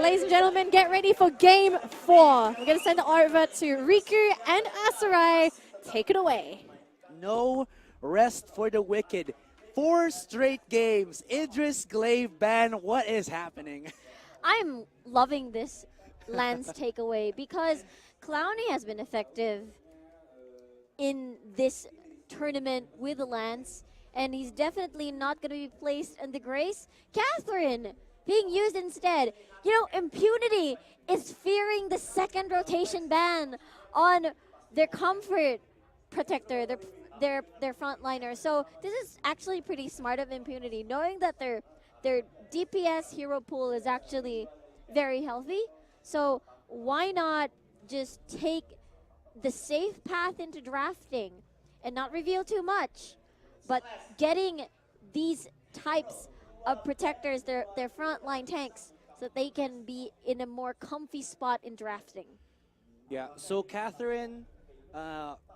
ladies and gentlemen, get ready for game 4. We're going to send it over to Riku and Asarai. Take it away. No rest for the wicked. 4 straight games. Idris Glaive ban. What is happening? I'm loving this Lance takeaway because Clowny has been effective in this tournament with the Lance, and he's definitely not going to be placed in the Grace. Catherine being used instead. You know, Impunity is fearing the second rotation ban on their comfort protector, their frontliner. So this is actually pretty smart of Impunity, knowing that their DPS hero pool is actually very healthy. So why not just take the safe path into drafting and not reveal too much, but getting these types of protectors, their frontline tanks, so that they can be in a more comfy spot in drafting. Yeah, so Catherine,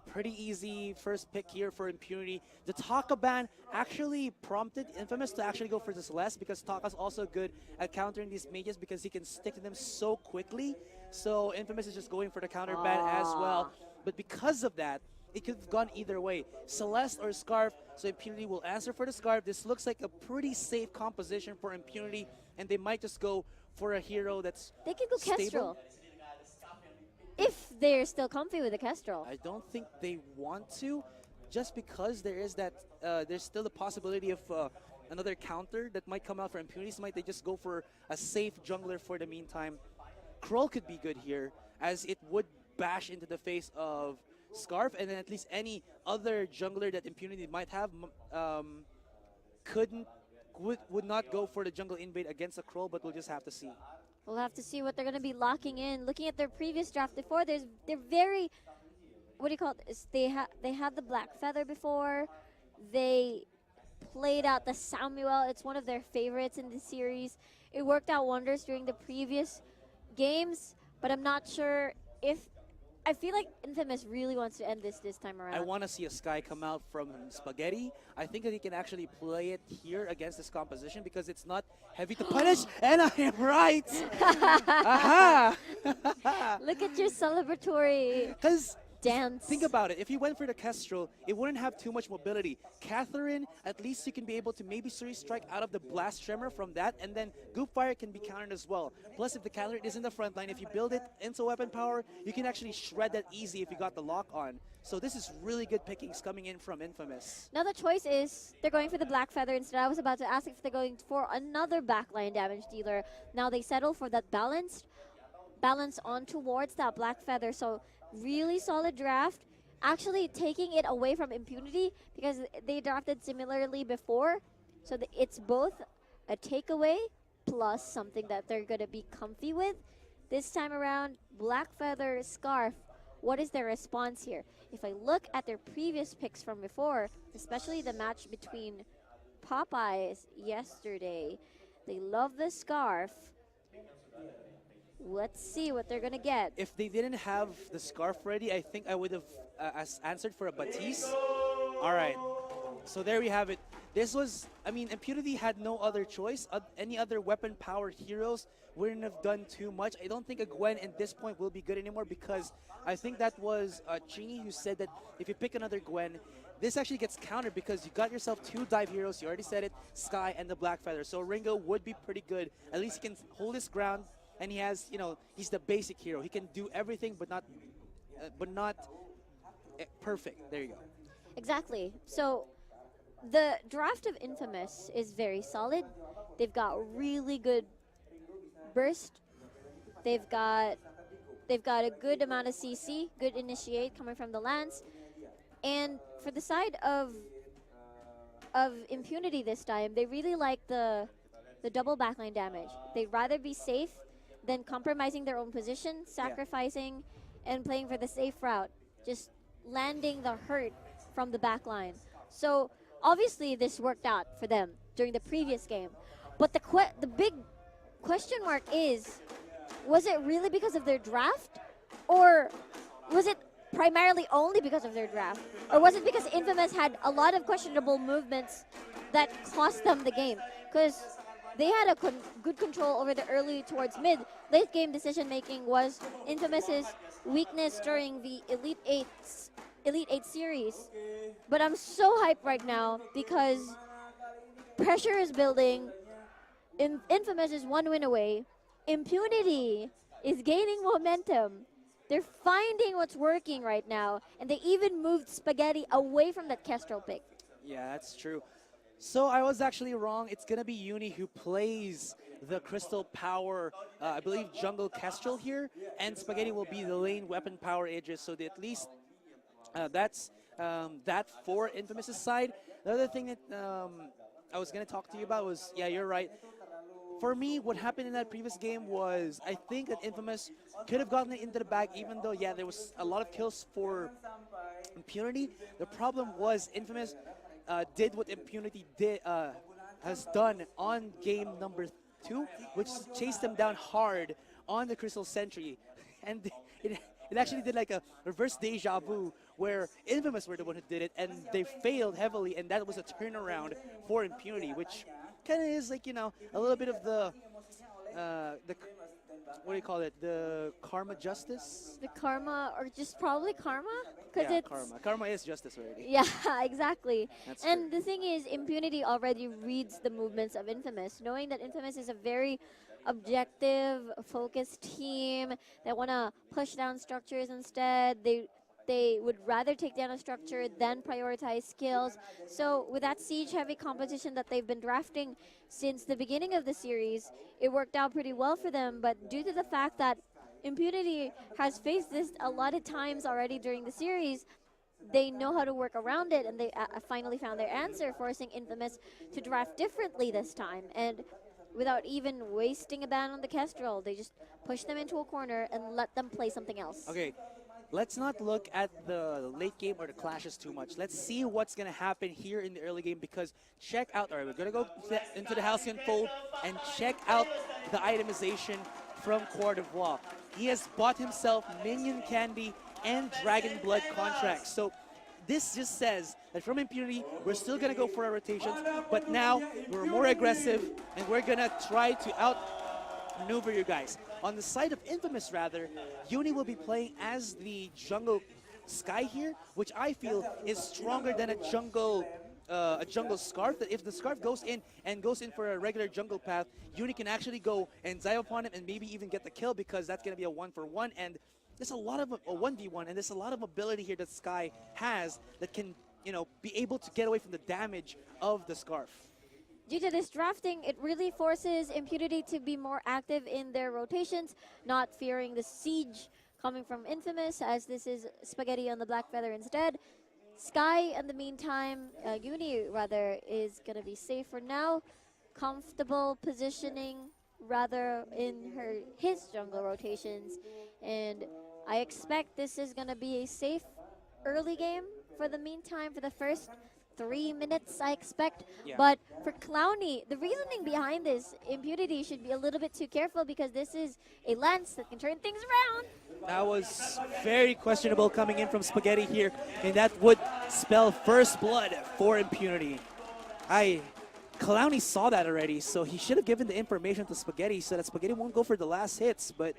pretty easy first pick here for Impunity. The Taka ban actually prompted Infamous to actually go for the Celeste because Taka's also good at countering these mages because he can stick to them so quickly. So Infamous is just going for the counter ban as well. But because of that, it could have gone either way. Celeste or Scarf, so Impunity will answer for the Scarf. This looks like a pretty safe composition for Impunity, and they might just go for a hero that's They can go stable. Kestrel. If they're still comfy with the Kestrel. I don't think they want to, just because there is that, there's still the possibility of another counter that might come out for Impunity. So might they just go for a safe jungler for the meantime. Kroll could be good here, as it would bash into the face of Scarf, and then at least any other jungler that Impunity might have would not go for the jungle invade against a Kroll, but we'll just have to see. We'll have to see what they're going to be locking in. Looking at their previous draft before, they're very, what do you call it? They had the Black Feather before. They played out the Samuel. It's one of their favorites in the series. It worked out wonders during the previous games, but I'm not sure if... I feel like Infamous really wants to end this time around. I want to see a Sky come out from Spaghetti. I think that he can actually play it here against this composition because it's not heavy to punish, and I am right. Aha! Look at your celebratory Because dance. think about it. If you went for the Kestrel, it wouldn't have too much mobility. Catherine, at least you can be able to maybe Suri Strike out of the Blast Tremor from that, and then Goop Fire can be countered as well. Plus, if the Catherine is in the front line, if you build it into weapon power, you can actually shred that easy if you got the lock on. So this is really good pickings coming in from Infamous. Now the choice is they're going for the Black Feather instead. I was about to ask if they're going for another backline damage dealer. Now they settle for that balance on towards that Black Feather. So really solid draft. Actually taking it away from Impunity because they drafted similarly before. So it's both a takeaway plus something that they're going to be comfy with. This time around, Black Feather, Scarf. What is their response here? If I look at their previous picks from before, especially the match between Popeyes yesterday, they love the Scarf. Let's see what they're going to get. If they didn't have the Scarf ready, I think I would have answered for a Batiste. All right. So there we have it. This was, I mean, Impunity had no other choice. Any other weapon-powered heroes wouldn't have done too much. I don't think a Gwen at this point will be good anymore because I think that was Chini who said that if you pick another Gwen, this actually gets countered because you got yourself 2 dive heroes. You already said it, Sky and the Black Feather. So Ringo would be pretty good. At least he can hold his ground, and he has, you know, he's the basic hero. He can do everything, but not perfect. There you go. Exactly. So the draft of Infamous is very solid. They've got really good burst. They've got a good amount of CC, good initiate coming from the Lance. And for the side of Impunity this time, they really like the double backline damage. They'd rather be safe than compromising their own position, sacrificing, and playing for the safe route. Just landing the hurt from the backline. So obviously this worked out for them during the previous game. But the big question mark is, was it really because of their draft? Or was it primarily only because of their draft? Or was it because Infamous had a lot of questionable movements that cost them the game? Because they had a good control over the early towards mid. Late game decision making was Infamous's weakness during the Elite 8 series. But I'm so hyped right now because pressure is building. Infamous is one win away. Impunity is gaining momentum. They're finding what's working right now, and they even moved Spaghetti away from that Kestrel pick. Yeah, that's true. So I was actually wrong. It's gonna be Uni who plays the Crystal Power, I believe Jungle Kestrel here, and Spaghetti will be the lane weapon power Aegis. So at least that's that for Infamous's side. The other thing that I was gonna talk to you about was, yeah, you're right. For me, what happened in that previous game was I think that Infamous could have gotten it into the bag, even though, yeah, there was a lot of kills for Impunity. The problem was Infamous did what Impunity has done on game number 2, which chased them down hard on the Crystal Sentry. And it actually did like a reverse deja vu where Infamous were the one who did it, and they failed heavily, and that was a turnaround for Impunity, which kind of is like, you know, a little bit of the what do you call it? The karma justice? The karma, or just probably karma? Because Yeah, it's karma. Karma is justice already. Yeah, exactly. That's And true. the thing is, Impunity already reads the movements of Infamous, knowing that Infamous is a very objective, focused team that want to push down structures instead. They would rather take down a structure than prioritize skills. So with that siege-heavy competition that they've been drafting since the beginning of the series, it worked out pretty well for them. But due to the fact that Impunity has faced this a lot of times already during the series, they know how to work around it, and they finally found their answer, forcing Infamous to draft differently this time. And without even wasting a ban on the Kestrel, they just push them into a corner and let them play something else. Okay, let's not look at the late game or the clashes too much. Let's see what's going to happen here in the early game, because check out, all right, we're going to go into the Halcyon Fold and check out the itemization from Coeur d'Ivoire. He has bought himself Minion Candy and Dragon Blood contracts. So this just says that from Impunity, we're still going to go for our rotations, but now we're more aggressive and we're going to try to outmaneuver you guys. On the side of Infamous, rather, Uni will be playing as the jungle Sky here, which I feel is stronger than a jungle Scarf. That if the Scarf goes in and goes in for a regular jungle path, Uni can actually go and dive upon him and maybe even get the kill, because that's going to be a 1-for-1. And there's a lot of a 1v1, and there's a lot of ability here that Sky has that can, you know, be able to get away from the damage of the Scarf. Due to this drafting, it really forces Impunity to be more active in their rotations, not fearing the siege coming from Infamous, as this is Spaghetti on the Black Feather instead. Sky, in the meantime, Uni rather, is going to be safe for now. Comfortable positioning rather in his jungle rotations. And I expect this is going to be a safe early game for the meantime, for the first 3 minutes, I expect. Yeah. But for Clowny, the reasoning behind this, Impunity should be a little bit too careful, because this is a Lance that can turn things around. That was very questionable coming in from Spaghetti here, and that would spell first blood for Impunity. Clowny saw that already, so he should have given the information to Spaghetti so that Spaghetti won't go for the last hits, but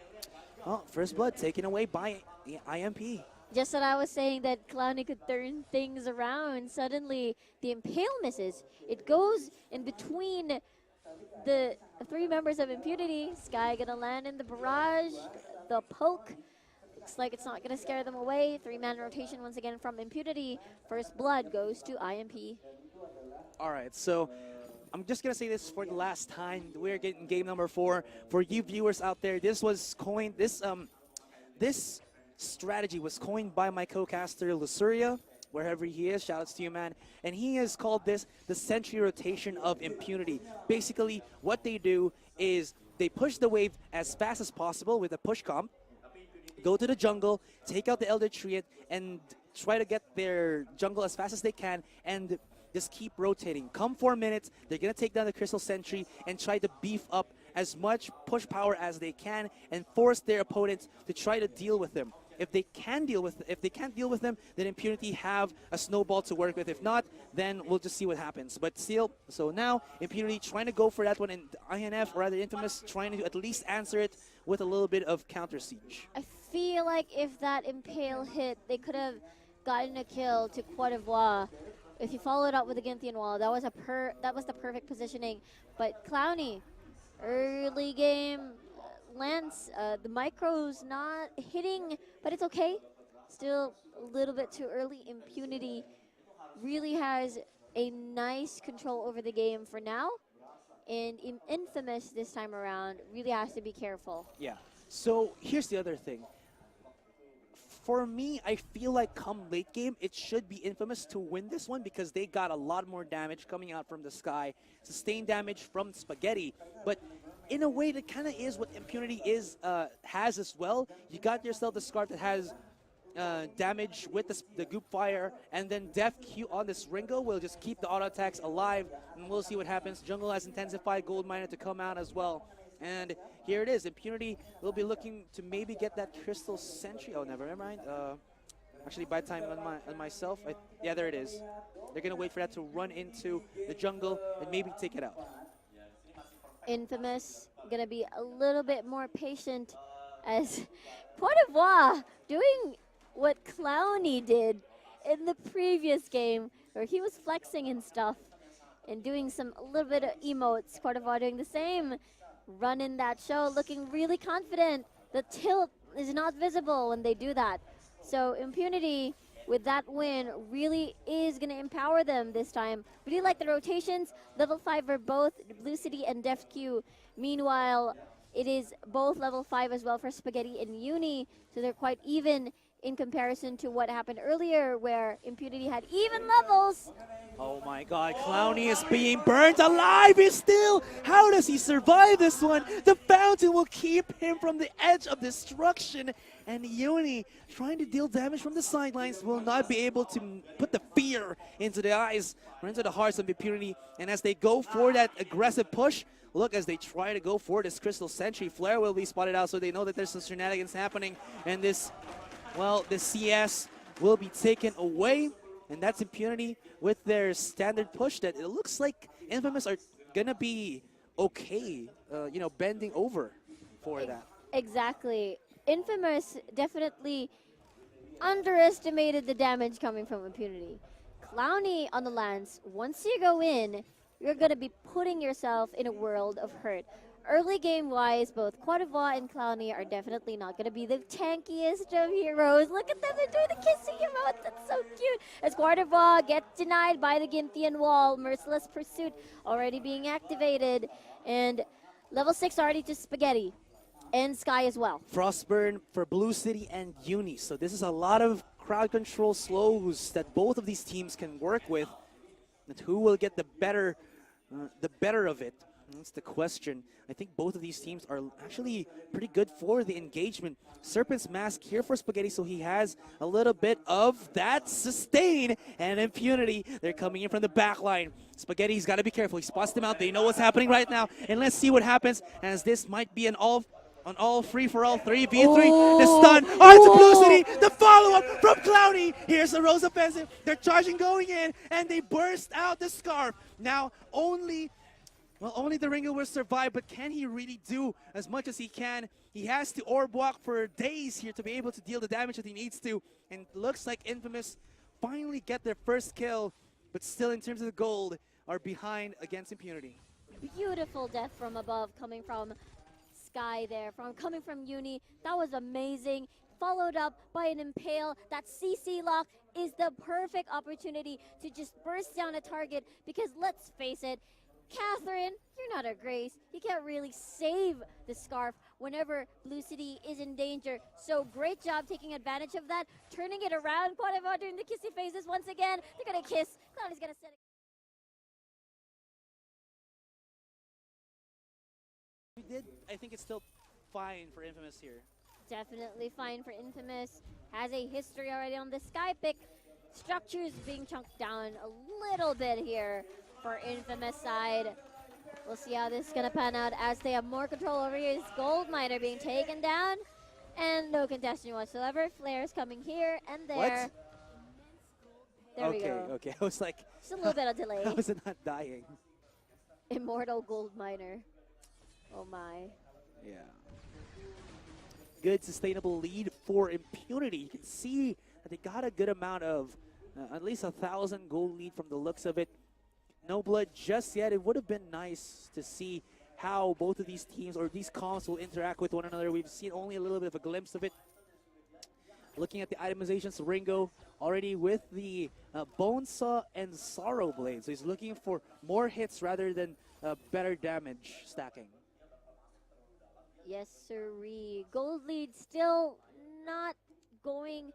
first blood taken away by the IMP. Just what I was saying, that Clowny could turn things around. Suddenly, the Impale misses. It goes in between the 3 members of Impunity. Sky gonna land in the barrage. The poke. Looks like it's not gonna scare them away. 3-man rotation once again from Impunity. First blood goes to IMP. All right, so I'm just gonna say this for the last time. We're getting game number 4. For you viewers out there, this was coined. This strategy was coined by my co-caster Lusuria, wherever he is. Shoutouts to you, man. And he has called this the Sentry Rotation of Impunity. Basically, what they do is they push the wave as fast as possible with a push comp, go to the jungle, take out the Elder Treant, and try to get their jungle as fast as they can, and just keep rotating. Come 4 minutes, they're going to take down the Crystal Sentry and try to beef up as much push power as they can and force their opponents to try to deal with them. If they can't deal with them, then Impunity have a snowball to work with. If not, then we'll just see what happens. But still, so now Impunity trying to go for that one, and INF, or rather Infamous, trying to at least answer it with a little bit of counter siege. I feel like if that Impale hit, they could have gotten a kill to Croix d'Ivoire. If he followed up with the Gynthian Wall, that was the perfect positioning. But Clowny, early game, Lance, the micro's not hitting, but it's okay. Still a little bit too early. Impunity really has a nice control over the game for now. And Infamous this time around really has to be careful. Yeah. So here's the other thing. For me, I feel like come late game, it should be Infamous to win this one because they got a lot more damage coming out from the sky, sustained damage from Spaghetti. But in a way, that kind of is what Impunity has as well. You got yourself the Scarf that has damage with the Goop Fire, and then Def Q on this Ringo will just keep the auto attacks alive, and we'll see what happens. Jungle has intensified Gold Miner to come out as well. And here it is. Impunity will be looking to maybe get that Crystal Sentry. Oh, never mind. Actually, by time on myself. Yeah, there it is. They're going to wait for that to run into the jungle and maybe take it out. Infamous going to be a little bit more patient as Croix d'Ivoire doing what Clowny did in the previous game where he was flexing and stuff and doing a little bit of emotes. Croix d'Ivoire doing the same. Running that show, looking really confident. The tilt is not visible when they do that. So Impunity, with that win, really is going to empower them this time. Really like the rotations. Level 5 are both Blue City and Def Q. Meanwhile, it is both level 5 as well for Spaghetti and Uni. So they're quite even in comparison to what happened earlier where Impunity had even levels. Oh my god, Clowny is being burnt alive still! How does he survive this one? The fountain will keep him from the edge of destruction, and Uni, trying to deal damage from the sidelines, will not be able to put the fear into the eyes or into the hearts of Impunity. And as they go for that aggressive push, look, as they try to go for this Crystal Sentry, Flare will be spotted out, so they know that there's some shenanigans happening, and this CS will be taken away. And that's Impunity with their standard push that it looks like Infamous are going to be okay, bending over for that. Exactly. Infamous definitely underestimated the damage coming from Impunity. Clowny on the Lance, once you go in, you're going to be putting yourself in a world of hurt. Early game-wise, both Croix d'Ivoire and Clowny are definitely not going to be the tankiest of heroes. Look at them, they're doing the kissing emote. That's so cute. As Croix d'Ivoire gets denied by the Gynthian Wall, Merciless Pursuit already being activated, and level 6 already to Spaghetti, and Sky as well. Frostburn for Blue City and Uni. So this is a lot of crowd control slows that both of these teams can work with. And who will get the better of it? That's the question. I think both of these teams are actually pretty good for the engagement. Serpent's Mask here for Spaghetti, so he has a little bit of that sustain and Impunity. They're coming in from the back line. Spaghetti's got to be careful. He spots them out. They know what's happening right now. And let's see what happens, as this might be an all free-for-all 3v3. The stun onto Blue City. The follow-up from Clowny. Here's the Rose offensive. They're charging going in, and they burst out the Scarf. Now only the Ringo will survive, but can he really do as much as he can? He has to orb walk for days here to be able to deal the damage that he needs to. And looks like Infamous finally get their first kill, but still in terms of the gold are behind against Impunity. Beautiful death from above coming from Sky there, coming from Uni. That was amazing. Followed up by an Impale. That CC lock is the perfect opportunity to just burst down a target, because let's face it, Catherine, you're not a Grace. You can't really save the Scarf whenever Blue City is in danger. So great job taking advantage of that, turning it around. Croix d'Ivoire doing the kissy faces once again. They're going to kiss. Clowny's going to set it. I think it's still fine for Infamous here. Definitely fine for Infamous. Has a history already on the Sky pick. Structures being chunked down a little bit here for Infamous side. We'll see how this is going to pan out as they have more control over his Gold Miner being taken down. And no contestant whatsoever. Flares coming here and there. What? There we Okay, go. okay. I was like, Just a little bit of delay. how is it not dying? Immortal gold miner. Oh my. Yeah. Good sustainable lead for Impunity. You can see that they got a good amount of, at least 1,000 gold lead from the looks of it. No blood just yet. It would have been nice to see how both of these teams or these comps will interact with one another. We've seen only a little bit of a glimpse of it. Looking at the itemizations, Ringo already with the Bone Saw and Sorrow Blade. So he's looking for more hits rather than better damage stacking. Yes, sirree. Gold lead still not going,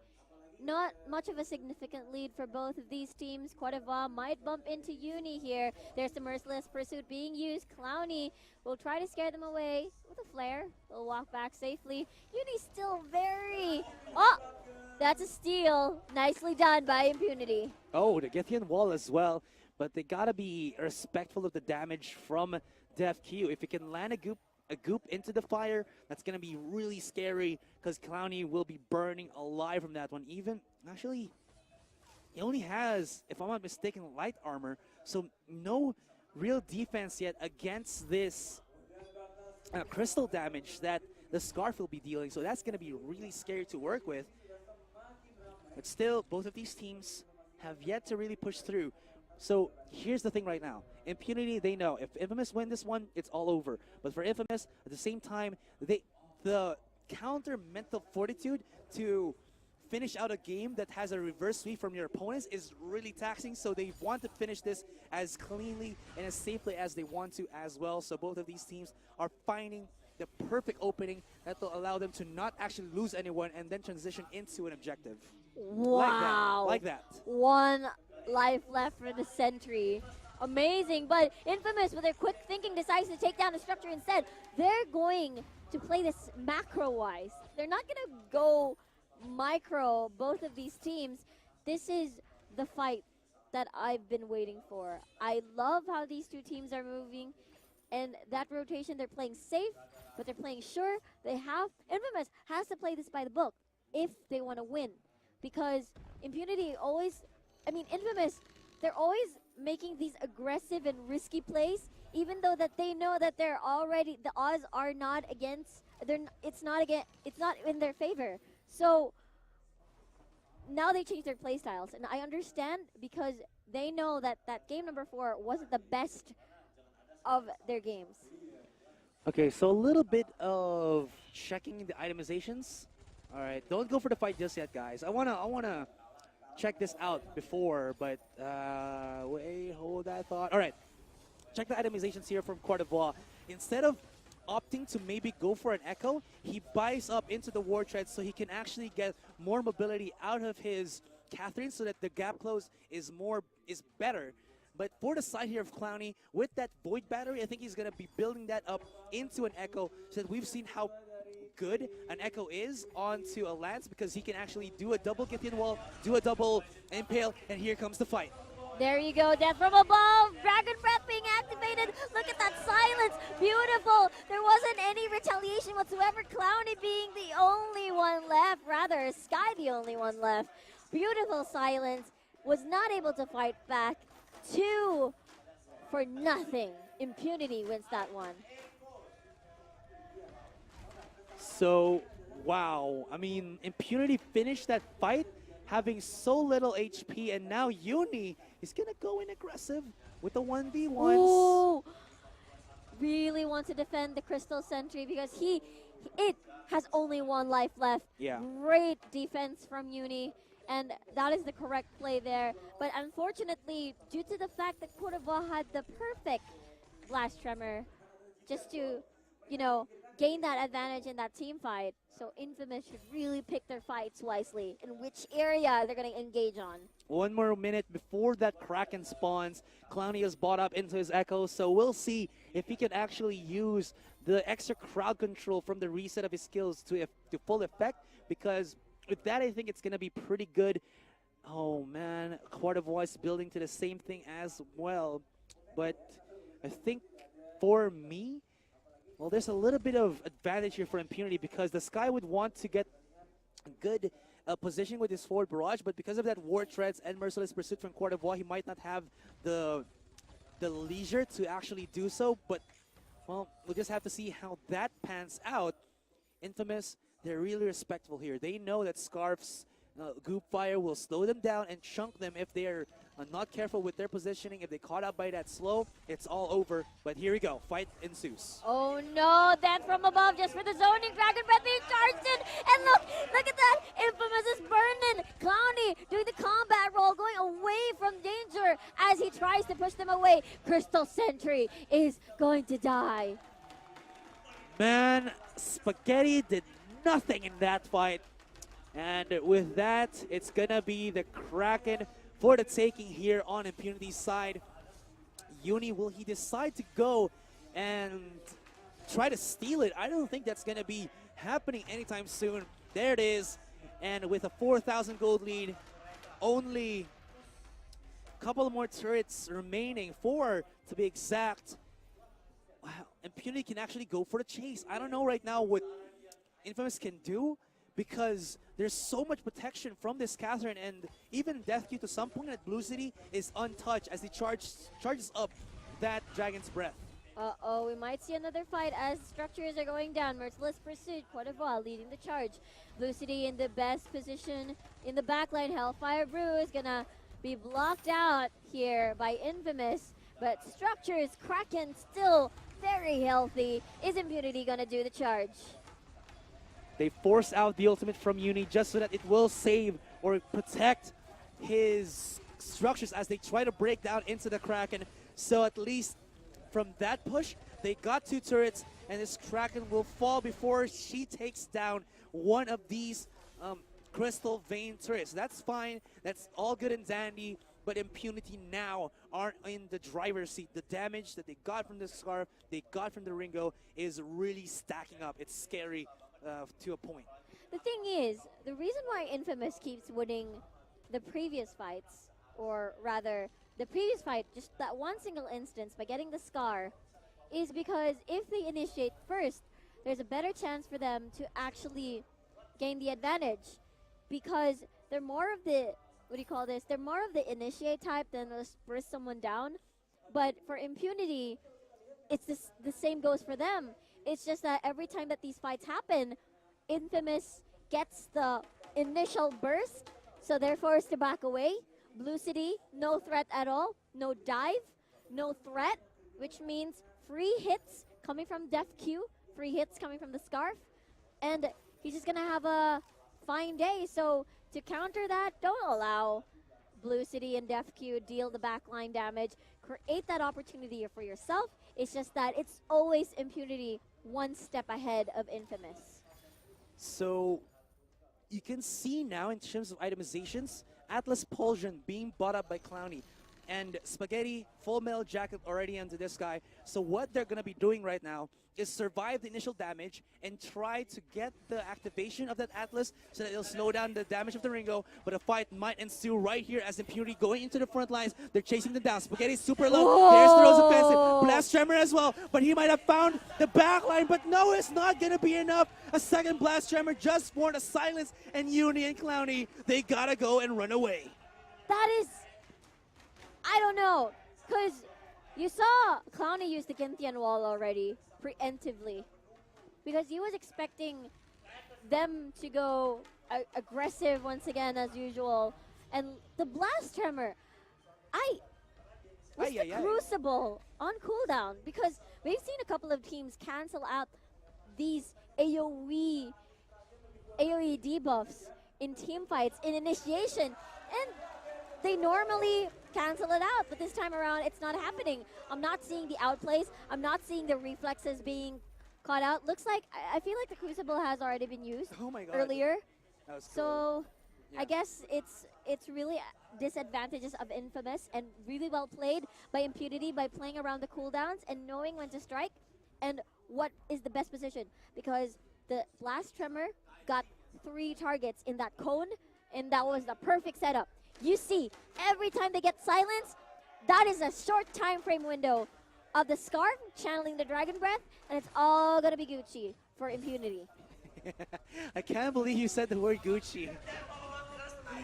not much of a significant lead for both of these teams. Cote d'Ivoire might bump into Uni here. There's the Merciless Pursuit being used. Clowny will try to scare them away with a flare. They'll walk back safely. Uni's still very... Oh! That's a steal. Nicely done by Impunity. Oh, the Gethian wall as well. But they gotta be respectful of the damage from Def Q. If you can land a goop into the fire, that's gonna be really scary because Clowny will be burning alive from that one. Even actually, he only has, if I'm not mistaken, light armor, so no real defense yet against this crystal damage that the Scarf will be dealing. So that's gonna be really scary to work with. But still, both of these teams have yet to really push through. So here's the thing right now. Impunity, they know if Infamous win this one, it's all over. But for Infamous, at the same time, the counter mental fortitude to finish out a game that has a reverse sweep from your opponents is really taxing. So they want to finish this as cleanly and as safely as they want to as well. So both of these teams are finding the perfect opening that will allow them to not actually lose anyone and then transition into an objective. Wow. Like that. One life left for the Sentry. Amazing, but Infamous, with their quick thinking, decides to take down the structure instead. They're going to play this macro-wise. They're not going to go micro, both of these teams. This is the fight that I've been waiting for. I love how these two teams are moving, and that rotation, they're playing safe, but they're playing sure. Infamous has to play this by the book if they want to win, because Impunity always, Infamous, they're always making these aggressive and risky plays, even though that they know that they're already, the odds are not against, it's not in their favor. So now they change their play styles, and I understand because they know that game number 4 wasn't the best of their games. Okay, so a little bit of checking the itemizations. All right, don't go for the fight just yet, guys. I wanna check this out before, but wait, hold that thought. All right, check the itemizations here from Cote d'Ivoire. Instead of opting to maybe go for an echo, he buys up into the war tread so he can actually get more mobility out of his Catherine so that the gap close is better. But for the side here of Clowny, with that Void Battery, I think he's going to be building that up into an Echo so that we've seen how good an Echo is onto a Lance, because he can actually do a double Gethian Wall, do a double Impale, and here comes the fight. There you go, Death from above, Dragon Breath being activated. Look at that silence, beautiful. There wasn't any retaliation whatsoever. Clowny being the only one left, rather Sky the only one left. Beautiful silence, was not able to fight back. 2 for nothing. Impunity wins that one. So, wow. Impunity finished that fight having so little HP, and now Uni is going to go in aggressive with the 1v1s. Ooh, really wants to defend the Crystal Sentry because it has only 1 life left. Yeah. Great defense from Uni, and that is the correct play there. But unfortunately, due to the fact that Cote d'Ivoire had the perfect Blast Tremor just to, gain that advantage in that team fight, so Infamous should really pick their fights wisely in which area they're going to engage on. 1 more minute before that Kraken spawns. Clowny is bought up into his Echo, so we'll see if he can actually use the extra crowd control from the reset of his skills to full effect, because with that, I think it's going to be pretty good. Oh, man. Cote d'Ivoire is building to the same thing as well. But I think for me, Well, there's a little bit of advantage here for Impunity because the Sky would want to get good position with his forward barrage, but because of that War Treads and Merciless Pursuit from Court of War, he might not have the leisure to actually do so. But, well, we'll just have to see how that pans out. Infamous, they're really respectful here. They know that Scarf's Goop Fire will slow them down and chunk them if they're not careful with their positioning. If they caught out by that slow, it's all over. But here we go. Fight ensues. Oh no, that from above just for the zoning. Dragon Breath being charged in. And look at that. Infamous is burning. Clowny doing the combat roll, going away from danger as he tries to push them away. Crystal Sentry is going to die. Man, Spaghetti did nothing in that fight. And with that, it's gonna be the Kraken for the taking here on Impunity's side. Uni, will he decide to go and try to steal it? I don't think that's gonna be happening anytime soon. There it is. And with a 4,000 gold lead, only a couple more turrets remaining, 4 to be exact. Wow, Impunity can actually go for the chase. I don't know right now what Infamous can do, because there's so much protection from this Catherine, and even Death Q to some point at Blue City is untouched as he charges up that Dragon's Breath. Uh-oh, we might see another fight as structures are going down. Merciless Pursuit, Court of War leading the charge. Blue City in the best position in the backline. Hellfire Brew is gonna be blocked out here by Infamous, but structures, Kraken still very healthy. Is Impunity gonna do the charge? They force out the ultimate from Uni just so that it will save or protect his structures as they try to break down into the Kraken. So at least from that push, they got 2 turrets, and this Kraken will fall before she takes down one of these Crystal Vein turrets. That's fine. That's all good and dandy. But Impunity now aren't in the driver's seat. The damage that they got from the Scarf, they got from the Ringo, is really stacking up. It's scary. To a point. The thing is, the reason why Infamous keeps winning the previous fights, or rather, the previous fight, just that one single instance by getting the Scar, is because if they initiate first, there's a better chance for them to actually gain the advantage, because they're more of the, they're more of the initiate type than the burst someone down. But for Impunity, it's the same goes for them. It's just that every time that these fights happen, Infamous gets the initial burst, so they're forced to back away. Blue City, no threat at all. No dive, no threat, which means free hits coming from Def Q, free hits coming from the Scarf, and he's just gonna have a fine day. So to counter that, don't allow Blue City and Def Q deal the backline damage. Create that opportunity for yourself. It's just that it's always Impunity one step ahead of Infamous. So you can see now in terms of itemizations, Atlas Pulsion being bought up by Clowny, and Spaghetti, Full Metal Jacket already onto this guy. So what they're going to be doing right now is survive the initial damage and try to get the activation of that Atlas so that it'll slow down the damage of the Ringo. But a fight might ensue right here as Impunity going into the front lines. They're chasing them down. Spaghetti's super low. Whoa. There's the Rose Offensive. Blast Tremor as well. But he might have found the backline. But no, it's not going to be enough. A second Blast Tremor just for the silence. And Uni and Clowny, they got to go and run away. That is, I don't know, because you saw Clowny use the Ginthian wall already, preemptively, because he was expecting them to go aggressive once again as usual. And the Blast Tremor, was the Crucible on cooldown? Because we've seen a couple of teams cancel out these AoE debuffs in team fights in initiation, and they normally cancel it out, but this time around it's not happening. I'm not seeing the outplays. I'm not seeing the reflexes being caught out. Looks like, I feel like the Crucible has already been used earlier. That was so cool. I guess it's really disadvantages of Infamous, and really well played by Impunity by playing around the cooldowns and knowing when to strike and what is the best position, because the Blast Tremor got 3 targets in that cone, and that was the perfect setup. You see, every time they get silence, that is a short time frame window of the scarf, channeling the dragon breath, and it's all gonna be Gucci for Impunity. I can't believe you said the word Gucci.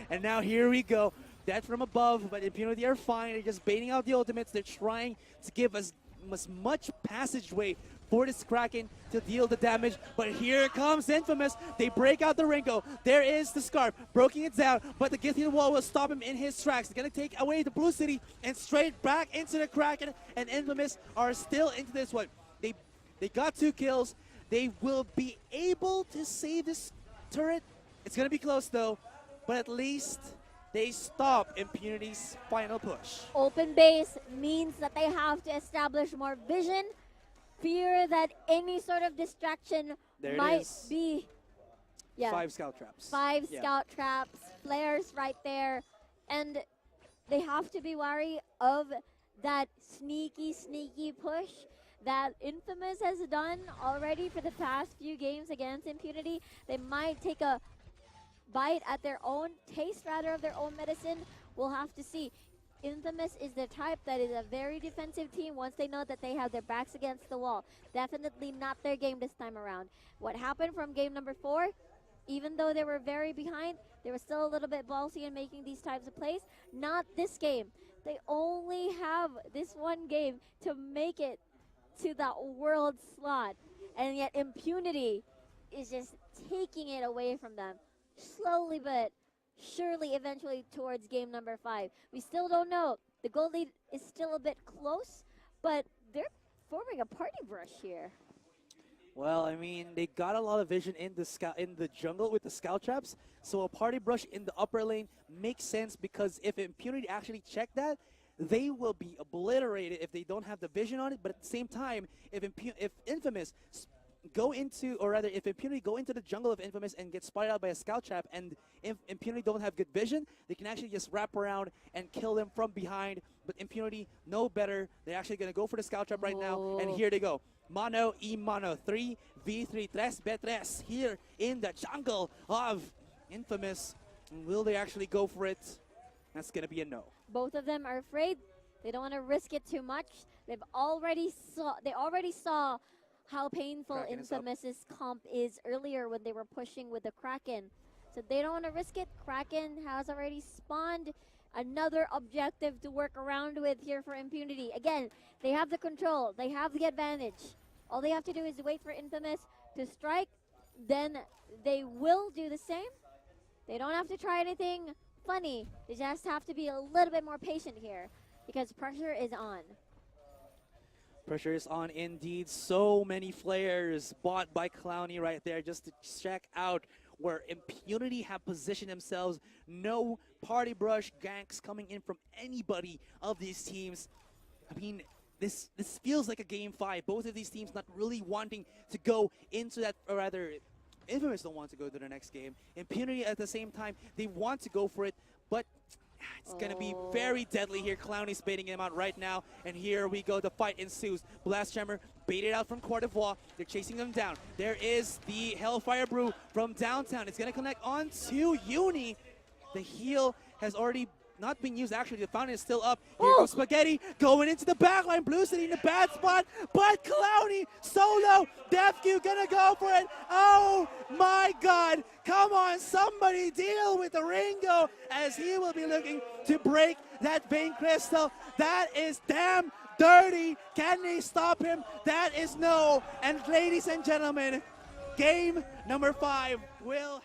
And now here we go. Death from above, but Impunity are fine. They're just baiting out the ultimates. They're trying to give us as much passageway for this Kraken to deal the damage. But here comes Infamous. They break out the Ringo. There is the Scarf, breaking it down, but the Githyan Wall will stop him in his tracks. They're going to take away the Blue City and straight back into the Kraken. And Infamous are still into this one. They got 2 kills. They will be able to save this turret. It's going to be close though, but at least they stop Impunity's final push. Open base means that they have to establish more vision, fear that any sort of distraction There it might is. be. Yeah. 5 scout traps. 5 Yeah. scout traps, flares right there, and they have to be wary of that sneaky push that Infamous has done already for the past few games against Impunity. They might take a bite at their own taste, rather, of their own medicine. We'll have to see. Infamous is the type that is a very defensive team once they know that they have their backs against the wall. Definitely not their game this time around. What happened from game number 4, even though they were very behind, they were still a little bit ballsy in making these types of plays. Not this game. They only have this one game to make it to that world slot. And yet Impunity is just taking it away from them. Slowly but surely, eventually towards game number 5. We still don't know. The goal lead is still a bit close, but they're forming a party brush here. Well, I mean, they got a lot of vision in the jungle with the scout traps, so a party brush in the upper lane makes sense, because if Impunity actually check that, they will be obliterated if they don't have the vision on it. But at the same time, if Infamous go into, or rather, if Impunity go into the jungle of Infamous and get spotted out by a scout trap, and if Impunity don't have good vision, they can actually just wrap around and kill them from behind. But Impunity know better. They're actually going to go for the scout trap right now, and here they go. Mano y mano, 3v3, 3v3 here in the jungle of Infamous. Will they actually go for it? That's going to be a no. Both of them are afraid. They don't want to risk it too much. They already saw how painful Kraken is up. Infamous's comp is earlier when they were pushing with the Kraken. So they don't want to risk it. Kraken has already spawned another objective to work around with here for Impunity. Again, they have the control. They have the advantage. All they have to do is wait for Infamous to strike. Then they will do the same. They don't have to try anything funny. They just have to be a little bit more patient here, because pressure is on. Pressure is on indeed. So many flares bought by Clowny right there just to check out where Impunity have positioned themselves. No party brush ganks coming in from anybody of these teams. I mean, this feels like a game 5. Both of these teams not really wanting to go into that, or rather, Infamous don't want to go to the next game. Impunity at the same time, they want to go for it, but it's going to be very deadly here. Clowny's baiting him out right now. And here we go. The fight ensues. Blast Tremor baited out from Court d'Ivoire. They're chasing them down. There is the Hellfire Brew from downtown. It's going to connect on to Uni. The heal has already not been used. Actually, the fountain is still up. Here goes Spaghetti going into the backline. Blue City in the bad spot. But Clowny solo. DefQ gonna go for it. Oh my God. Come on, somebody deal with the Ringo, as he will be looking to break that vein crystal. That is damn dirty. Can they stop him? That is no. And ladies and gentlemen, game number 5 will